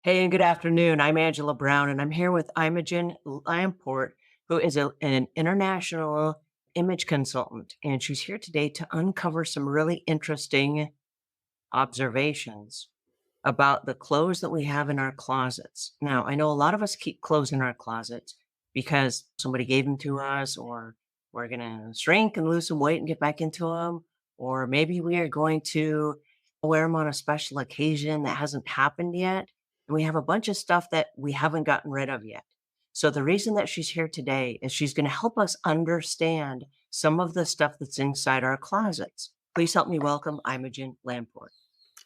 Hey, and good afternoon. I'm Angela Brown, and I'm here with Imogen Lamport, who is an international image consultant. And she's here today to uncover some really interesting observations about the clothes that we have in our closets. Now, I know a lot of us keep clothes in our closets because somebody gave them to us, or we're going to shrink and lose some weight and get back into them, or maybe we are going to wear them on a special occasion that hasn't happened yet. And we have a bunch of stuff that we haven't gotten rid of yet. So, the reason that she's here today is she's going to help us understand some of the stuff that's inside our closets. Please help me welcome Imogen Lamport.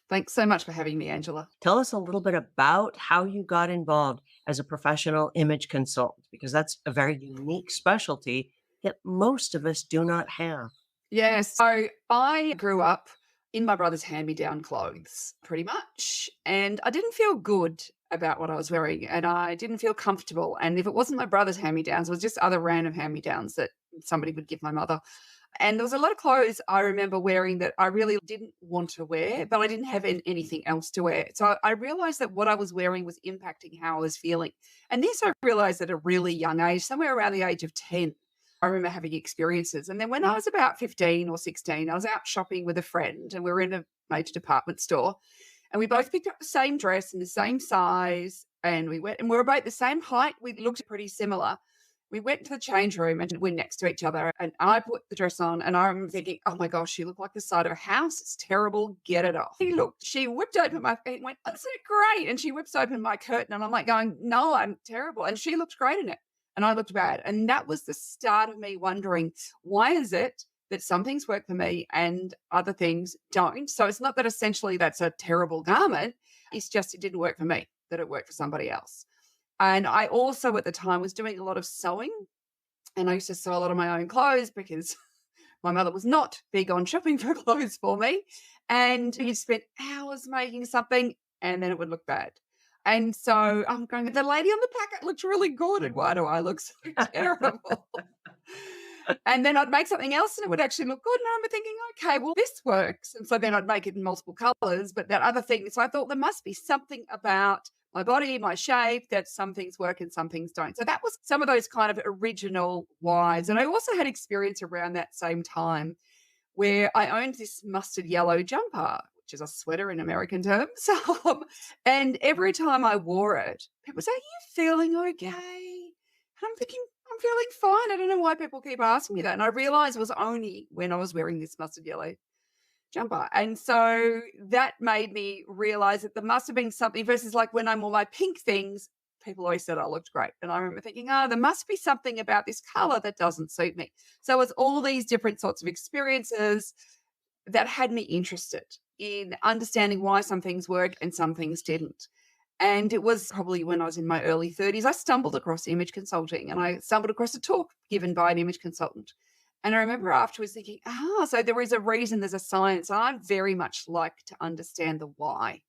Thanks so much for having me, Angela. Tell us a little bit about how you got involved as a professional image consultant, because that's a very unique specialty that most of us do not have. Yes, so I grew up in my brother's hand-me-down clothes pretty much, and I didn't feel good about what I was wearing, and I didn't feel comfortable. And if it wasn't my brother's hand-me-downs, it was just other random hand-me-downs that somebody would give my mother. And there was a lot of clothes I remember wearing that I really didn't want to wear, but I didn't have anything else to wear. So I realized that what I was wearing was impacting how I was feeling. And this I realized at a really young age, somewhere around the age of 10. I remember having experiences. And then when I was about 15 or 16, I was out shopping with a friend and we were in a major department store and we both picked up the same dress in the same size and we went and we were about the same height. We looked pretty similar. We went to the change room and we're next to each other. And I put the dress on and I remember thinking, oh my gosh, she looked like the side of a house. It's terrible. Get it off. She whipped open my feet and went, that's it great. And she whips open my curtain and I'm like going, no, I'm terrible. And she looked great in it. And I looked bad. And that was the start of me wondering, why is it that some things work for me and other things don't? So it's not that essentially that's a terrible garment. It's just it didn't work for me, that it worked for somebody else. And I also at the time was doing a lot of sewing and I used to sew a lot of my own clothes because my mother was not big on shopping for clothes for me. And you'd spend hours making something and then it would look bad. And so I'm going, the lady on the packet looks really good. And why do I look so terrible? And then I'd make something else and it would actually look good. And I remember thinking, okay, well, this works. And so then I'd make it in multiple colors, but that other thing. So I thought there must be something about my body, my shape, that some things work and some things don't. So that was some of those kind of original whys. And I also had experience around that same time where I owned this mustard yellow jumper, which is a sweater in American terms. And every time I wore it, people say, are you feeling okay? And I'm thinking, I'm feeling fine. I don't know why people keep asking me that. And I realized it was only when I was wearing this mustard yellow jumper. And so that made me realize that there must have been something versus like when I wore my pink things, people always said I looked great. And I remember thinking, oh, there must be something about this color that doesn't suit me. So it's all these different sorts of experiences that had me interested in understanding why some things work and some things didn't. And it was probably when I was in my early 30s, I stumbled across image consulting and I stumbled across a talk given by an image consultant. And I remember afterwards thinking, so there is a reason, there's a science. I very much like to understand the why.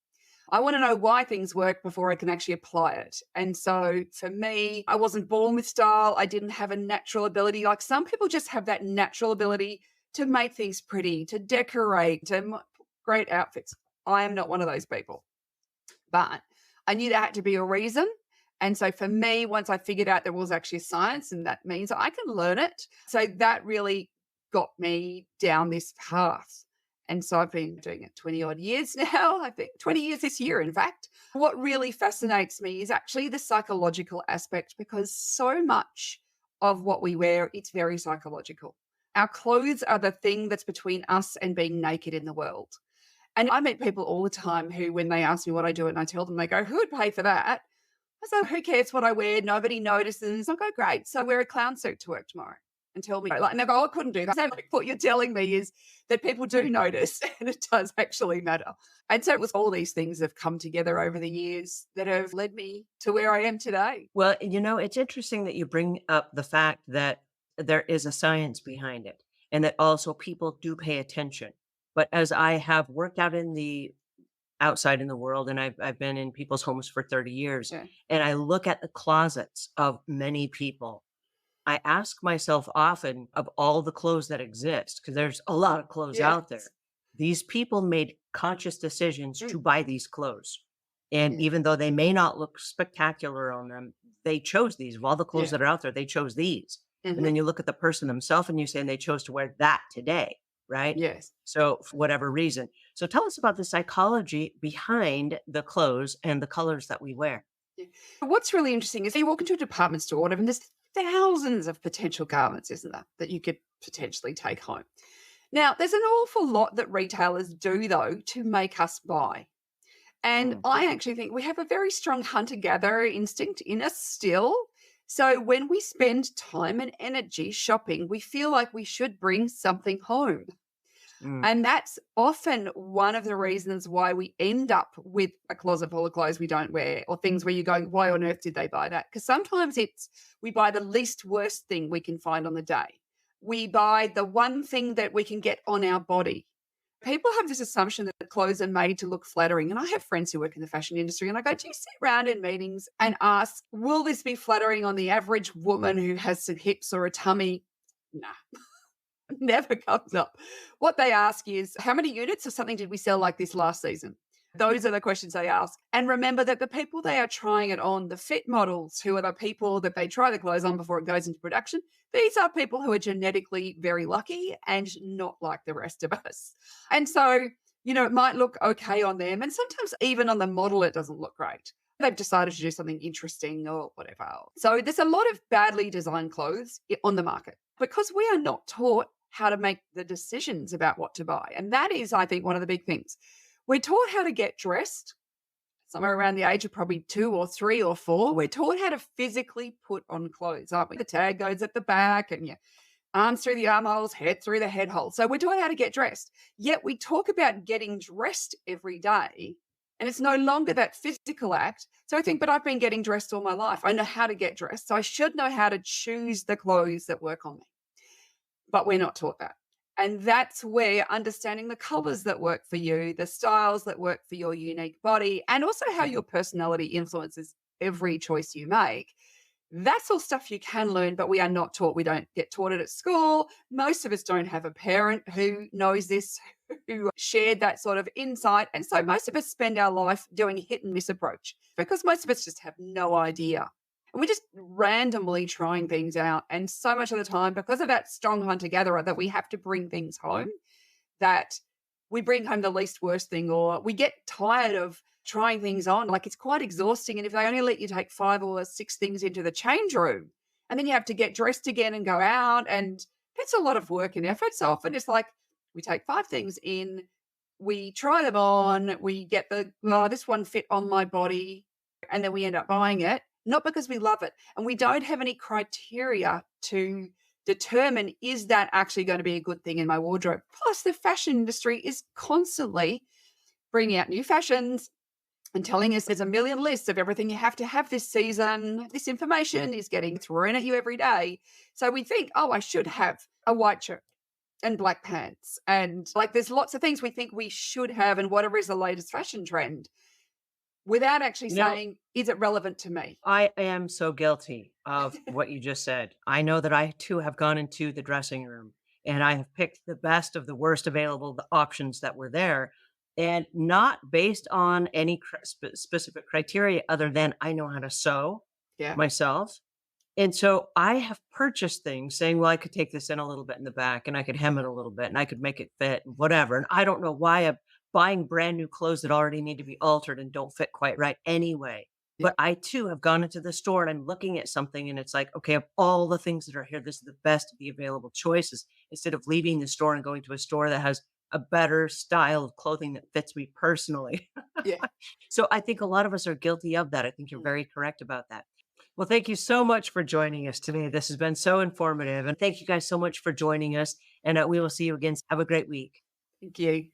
I want to know why things work before I can actually apply it. And so for me, I wasn't born with style. I didn't have a natural ability. Like some people just have that natural ability to make things pretty, to decorate, to put great outfits. I am not one of those people. But I knew there had to be a reason. And so for me, once I figured out there was actually science and that means I can learn it. So that really got me down this path. And so I've been doing it 20 odd years now, I think 20 years this year, in fact. What really fascinates me is actually the psychological aspect because so much of what we wear, it's very psychological. Our clothes are the thing that's between us and being naked in the world. And I meet people all the time who, when they ask me what I do and I tell them, they go, who would pay for that? I said, who cares what I wear? Nobody notices. I go, great. So I wear a clown suit to work tomorrow and tell me, like, and they go, oh, I couldn't do that. So like, what you're telling me is that people do notice and it does actually matter. And so it was all these things have come together over the years that have led me to where I am today. Well, it's interesting that you bring up the fact that there is a science behind it and that also people do pay attention. But as I have worked out in the outside in the world, and I've been in people's homes for 30 years, Yeah. and I look at the closets of many people. I ask myself often of all the clothes that exist, because there's a lot of clothes out there. Yes. These people made conscious decisions Mm. to buy these clothes. And Yeah. even though they may not look spectacular on them, they chose these. Of all the clothes Yeah. that are out there, they chose these. And then Mhm. you look at the person themselves and you say, and they chose to wear that today, right? Yes. So for whatever reason. So tell us about the psychology behind the clothes and the colors that we wear. Yeah. What's really interesting is you walk into a department store or whatever, and there's thousands of potential garments, isn't there, that you could potentially take home. Now, there's an awful lot that retailers do, though, to make us buy. And Mm, I actually think we have a very strong hunter gatherer instinct in us still. So when we spend time and energy shopping, we feel like we should bring something home. mm, And that's often one of the reasons why we end up with a closet full of clothes we don't wear or things where you're going, why on earth did they buy that? Because sometimes it's we buy the least worst thing we can find on the day. We buy the one thing that we can get on our body. People have this assumption that clothes are made to look flattering. And I have friends who work in the fashion industry, and I go, do you sit around in meetings and ask, will this be flattering on the average woman who has some hips or a tummy? Nah, never comes up. What they ask is, how many units of something did we sell like this last season? Those are the questions they ask. And remember that the people they are trying it on, the fit models, who are the people that they try the clothes on before it goes into production, these are people who are genetically very lucky and not like the rest of us. And so, it might look okay on them. And sometimes even on the model, it doesn't look great. They've decided to do something interesting or whatever. So there's a lot of badly designed clothes on the market because we are not taught how to make the decisions about what to buy. And that is, I think, one of the big things. We're taught how to get dressed somewhere around the age of probably 2 or 3 or 4. We're taught how to physically put on clothes, aren't we? The tag goes at the back and your arms through the armholes, head through the head hole. So we're taught how to get dressed. Yet we talk about getting dressed every day. And it's no longer that physical act. So I think, but I've been getting dressed all my life. I know how to get dressed. So I should know how to choose the clothes that work on me, but we're not taught that. And that's where understanding the colors that work for you, the styles that work for your unique body, and also how your personality influences every choice you make. That's all stuff you can learn, but we are not taught. We don't get taught it at school. Most of us don't have a parent who knows this, who shared that sort of insight. And so most of us spend our life doing a hit and miss approach because most of us just have no idea. And we're just randomly trying things out. And so much of the time, because of that strong hunter gatherer, that we have to bring things home, that we bring home the least worst thing, or we get tired of trying things on. Like it's quite exhausting. And if they only let you take 5 or 6 things into the change room, and then you have to get dressed again and go out, and it's a lot of work and effort. So often it's like we take 5 things in, we try them on, we get oh, this one fit on my body, and then we end up buying it, not because we love it. And we don't have any criteria to determine, is that actually going to be a good thing in my wardrobe? Plus, the fashion industry is constantly bringing out new fashions and telling us there's a million lists of everything you have to have this season. This information is getting thrown at you every day. So we think, oh, I should have a white shirt and black pants. And like there's lots of things we think we should have, and whatever is the latest fashion trend, without actually You know, saying, is it relevant to me? I am so guilty of what you just said. I know that I too have gone into the dressing room and I have picked the best of the worst available the options that were there, and not based on any specific criteria other than I know how to sew Yeah. myself. And so I have purchased things saying, well, I could take this in a little bit in the back and I could hem it a little bit and I could make it fit and whatever. And I don't know why I'm buying brand new clothes that already need to be altered and don't fit quite right anyway. Yeah. But I too have gone into the store and I'm looking at something and it's like, okay, of all the things that are here, this is the best of the available choices instead of leaving the store and going to a store that has a better style of clothing that fits me personally. Yeah. So I think a lot of us are guilty of that. I think you're very correct about that. Well, thank you so much for joining us today. This has been so informative. And thank you guys so much for joining us. And we will see you again. Have a great week. Thank you.